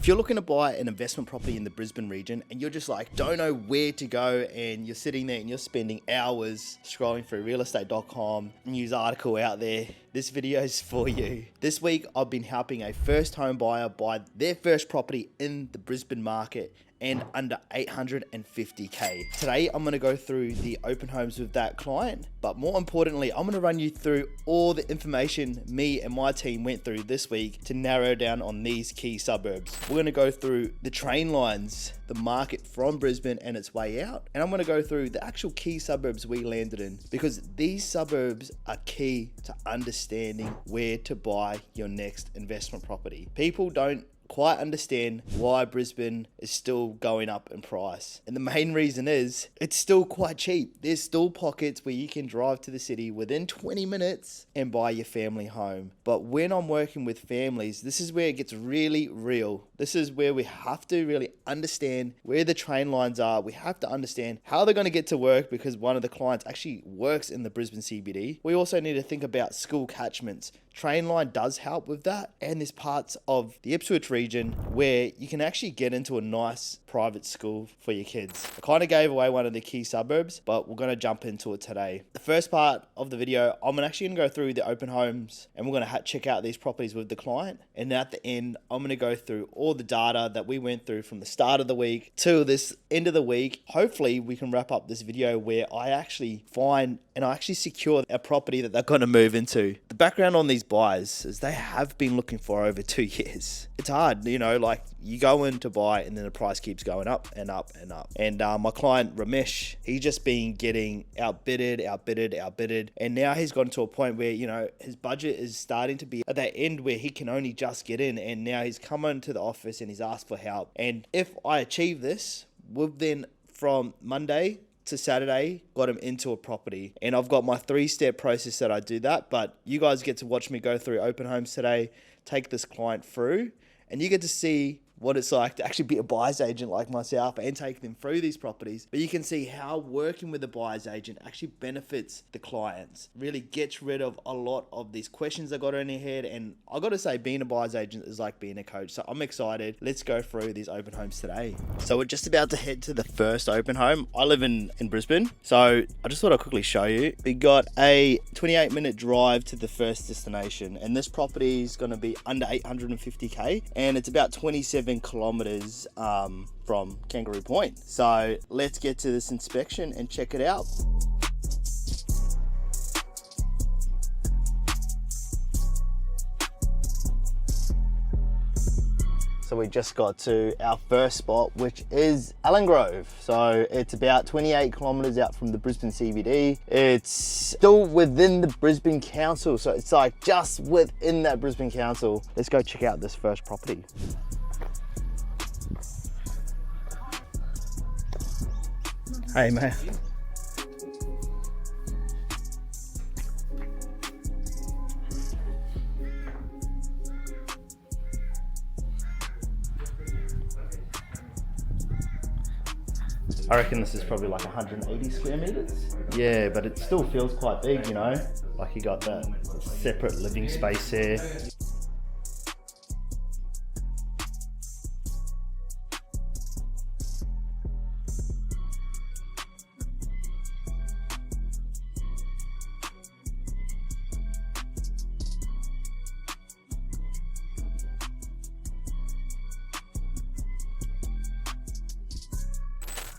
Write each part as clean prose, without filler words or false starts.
If you're looking to buy an investment property in the Brisbane region and you're just like, don't know where to go, and you're sitting there and you're spending hours scrolling through realestate.com, news article out there, this video is for you. This week, I've been helping a first home buyer buy their first property in the Brisbane market and under 850K. Today, I'm gonna go through the open homes with that client, but more importantly, I'm gonna run you through all the information me and my team went through this week to narrow down on these key suburbs. We're gonna go through the train lines, the market from Brisbane and its way out, and I'm gonna go through the actual key suburbs we landed in, because these suburbs are key to understanding where to buy your next investment property. People don't quite understand why Brisbane is still going up in price. And the main reason is it's still quite cheap. There's still pockets where you can drive to the city within 20 minutes and buy your family home. But when I'm working with families, this is where it gets really real. This is where we have to really understand where the train lines are. We have to understand how they're going to get to work, because one of the clients actually works in the Brisbane CBD. We also need to think about school catchments. Train line does help with that, and there's parts of the Ipswich region where you can actually get into a nice private school for your kids. I kind of gave away one of the key suburbs, but we're going to jump into it today. The first part of the video, I'm actually going to go through the open homes and we're going to check out these properties with the client, and at the end I'm going to go through all the data that we went through from the start of the week to this end of the week. Hopefully we can wrap up this video where I actually find and I actually secure a property that they're going to move into. The background on these buyers is they have been looking for over 2 years. It's hard, you know, like you go in to buy and then the price keeps going up and up and up. And my client Ramesh, he's just been getting outbidded, and now he's gotten to a point where, you know, his budget is starting to be at that end where he can only just get in, and now he's come into the office and he's asked for help. And if I achieve this, we've then from Monday to Saturday got him into a property, and I've got my 3-step process that I do that. But you guys get to watch me go through open homes today, take this client through, and you get to see what it's like to actually be a buyer's agent like myself and take them through these properties. But you can see how working with a buyer's agent actually benefits the clients, really gets rid of a lot of these questions they got in their head. And I got to say, being a buyer's agent is like being a coach. So I'm excited. Let's go through these open homes today. So we're just about to head to the first open home. I live in Brisbane, so I just thought I'd quickly show you. We got a 28-minute drive to the first destination, and this property is going to be under 850K, and it's about 27 kilometers from Kangaroo Point. So let's get to this inspection and check it out. So we just got to our first spot, which is Allen Grove. So it's about 28 kilometers out from the Brisbane CBD. It's still within the Brisbane Council, so it's like just within that Brisbane Council. Let's go check out this first property. Hey man. I reckon this is probably like 180 square meters. Yeah, but it still feels quite big, you know? Like you got that separate living space there.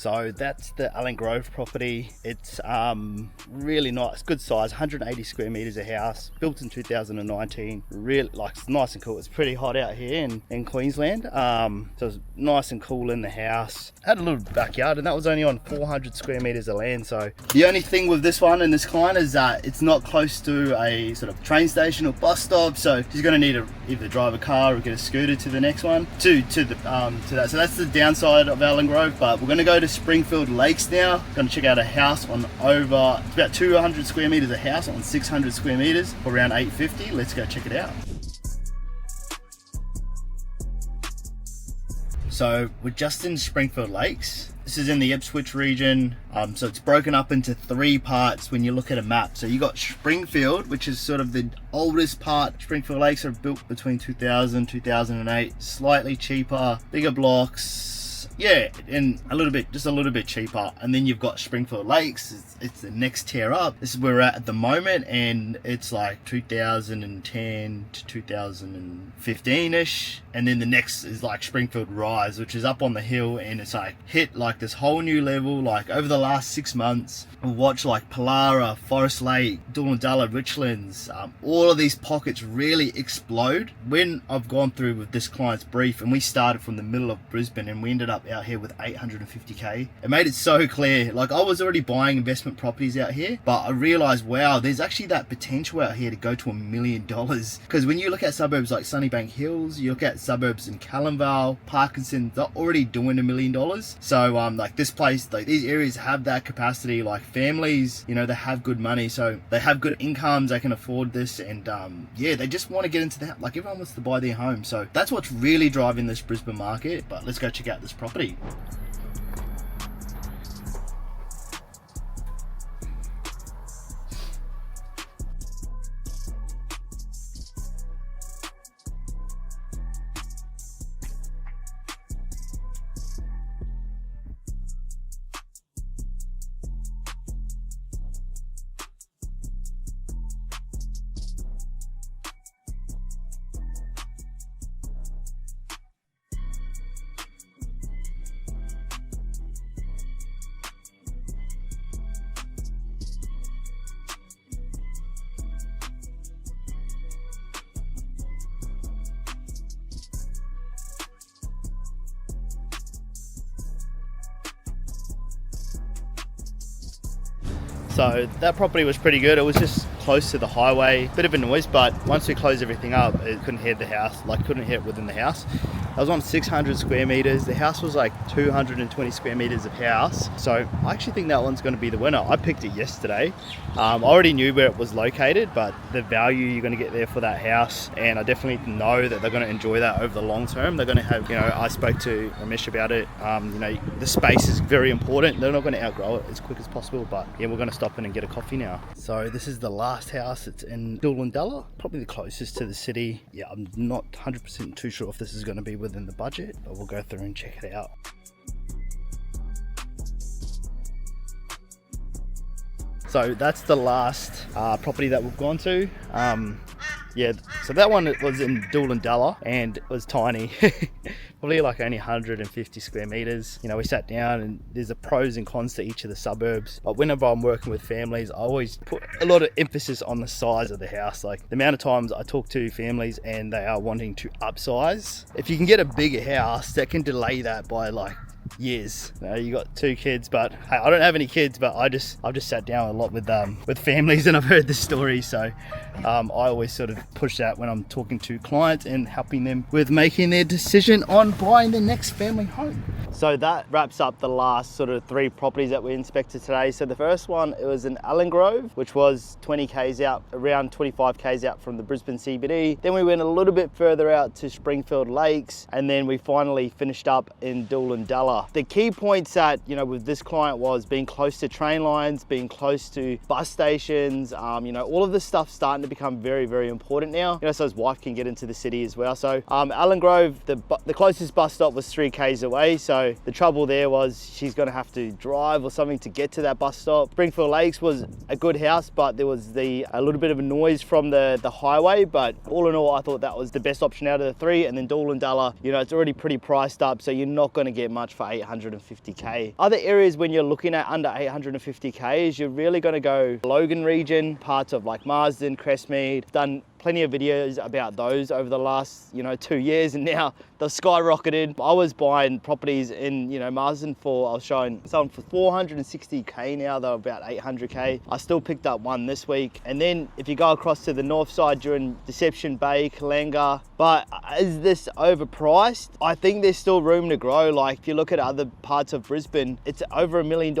So that's the Allen Grove property. It's really nice, good size, 180 square meters a house, built in 2019. Really, like, it's nice and cool. It's pretty hot out here in Queensland. So it's nice and cool in the house. Had a little backyard, and that was only on 400 square meters of land. So the only thing with this one and this client is that it's not close to a sort of train station or bus stop. So she's going to need to either drive a car or get a scooter to the next one, to that. So that's the downside of Allen Grove. But we're going to go to Springfield Lakes now. Going to check out a house on over, it's about 200 square meters a house on 600 square meters for around 850. Let's go check it out. So we're just in Springfield Lakes. This is in the Ipswich region. So it's broken up into 3 parts when you look at a map. So you got Springfield, which is sort of the oldest part. Springfield Lakes are built between 2000, 2008. Slightly cheaper, bigger blocks. Yeah, and just a little bit cheaper. And then you've got Springfield Lakes. It's the next tier up. This is where we're at the moment, and it's like 2010 to 2015-ish. And then the next is like Springfield Rise, which is up on the hill, and it's like hit like this whole new level. Like over the last 6 months, we've watched like Pallara, Forest Lake, Doolandalla, Richlands, all of these pockets really explode. When I've gone through with this client's brief, and we started from the middle of Brisbane and we ended up out here with 850k, it made it so clear. Like I was already buying investment properties out here, but I realized, wow, there's actually that potential out here to go to $1 million. Because when you look at suburbs like Sunnybank Hills, you look at suburbs in Callanvale, Parkinson, they're already doing $1 million. So like this place, like these areas have that capacity. Like families, you know, they have good money, so they have good incomes, they can afford this, and yeah, they just want to get into that. Like everyone wants to buy their home, so that's what's really driving this Brisbane market. But let's go check out this property. So that property was pretty good. It was just close to the highway, bit of a noise, but once we closed everything up, it couldn't hear the house, like couldn't hear it within the house. I was on 600 square meters. The house was like 220 square meters of house. So I actually think that one's going to be the winner. I picked it yesterday. I already knew where it was located, but the value you're going to get there for that house, and I definitely know that they're going to enjoy that over the long term. They're going to have, you know, I spoke to Ramesh about it. You know, the space is very important. They're not going to outgrow it as quick as possible, but yeah, we're going to stop in and get a coffee now. So this is the last house. It's in Doolandalla, probably the closest to the city. Yeah, I'm not 100% too sure if this is going to be within the budget, but we'll go through and check it out. So that's the last property that we've gone to. Yeah, so that one was in Doolandalla and it was tiny. Probably like only 150 square meters. You know, we sat down and there's the pros and cons to each of the suburbs. But whenever I'm working with families, I always put a lot of emphasis on the size of the house. Like the amount of times I talk to families and they are wanting to upsize. If you can get a bigger house, that can delay that by like years. You know, you got 2 kids, but hey, I don't have any kids, but I've just sat down a lot with families and I've heard the story. So I always sort of push that when I'm talking to clients and helping them with making their decision on buying their next family home. So that wraps up the last sort of 3 properties that we inspected today. So the first one, it was in Allen Grove, which was 20 k's out, around 25 k's out from the Brisbane CBD. Then we went a little bit further out to Springfield Lakes, and then we finally finished up in Doolandalla. The key points that, you know, with this client was being close to train lines, being close to bus stations, you know, all of this stuff starting to become very, very important now, you know, so his wife can get into the city as well. So Allen Grove, the closest bus stop was 3 k's away. So the trouble there was she's going to have to drive or something to get to that bus stop. Springfield Lakes was a good house, but there was a little bit of a noise from the highway. But all in all, I thought that was the best option out of the 3. And then Doolandalla, you know, it's already pretty priced up, so you're not going to get much for 850k. Other areas when you're looking at under 850k is you're really going to go Logan region, parts of like Marsden, Crestmead. Done plenty of videos about those over the last, you know, 2 years, and now they've skyrocketed. I was buying properties in, you know, Marsden I was showing some for 460k, now they're about 800k. I still picked up one this week. And then if you go across to the north side during Deception Bay, Kalanga, but is this overpriced? I think there's still room to grow. Like if you look at other parts of Brisbane, it's over $1 million.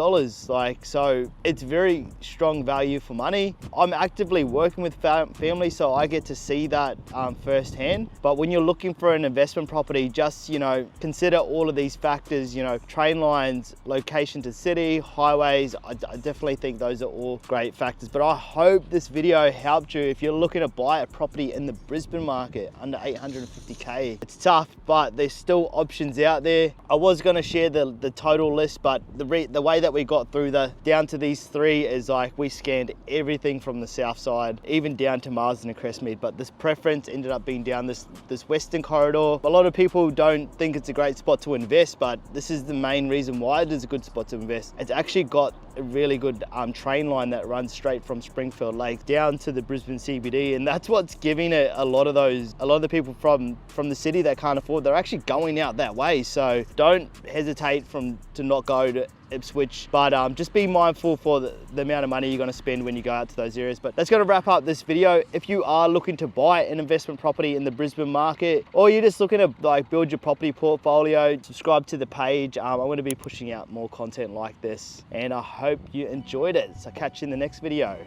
Like, so it's very strong value for money. I'm actively working with families, so I get to see that firsthand. But when you're looking for an investment property property, just, you know, consider all of these factors, you know, train lines, location to city, highways. I definitely think those are all great factors. But I hope this video helped you if you're looking to buy a property in the Brisbane market under 850k. It's tough, but there's still options out there. I was going to share the total list, but the way that we got through down to these three is like we scanned everything from the south side, even down to Marsden and Crestmead. But this preference ended up being down this western corridor. A lot of people don't think it's a great spot to invest, but this is the main reason why it is a good spot to invest. It's actually got a really good train line that runs straight from Springfield Lake down to the Brisbane CBD, and that's what's giving it a lot of the people from the city that can't afford, they're actually going out that way. So don't hesitate to not go to Ipswich, but just be mindful for the amount of money you're going to spend when you go out to those areas. But that's going to wrap up this video. If you are looking to buy an investment property in the Brisbane market, or you're just looking to like build your property portfolio, subscribe to the page. I'm going to be pushing out more content like this, and I hope you enjoyed it. So catch you in the next video.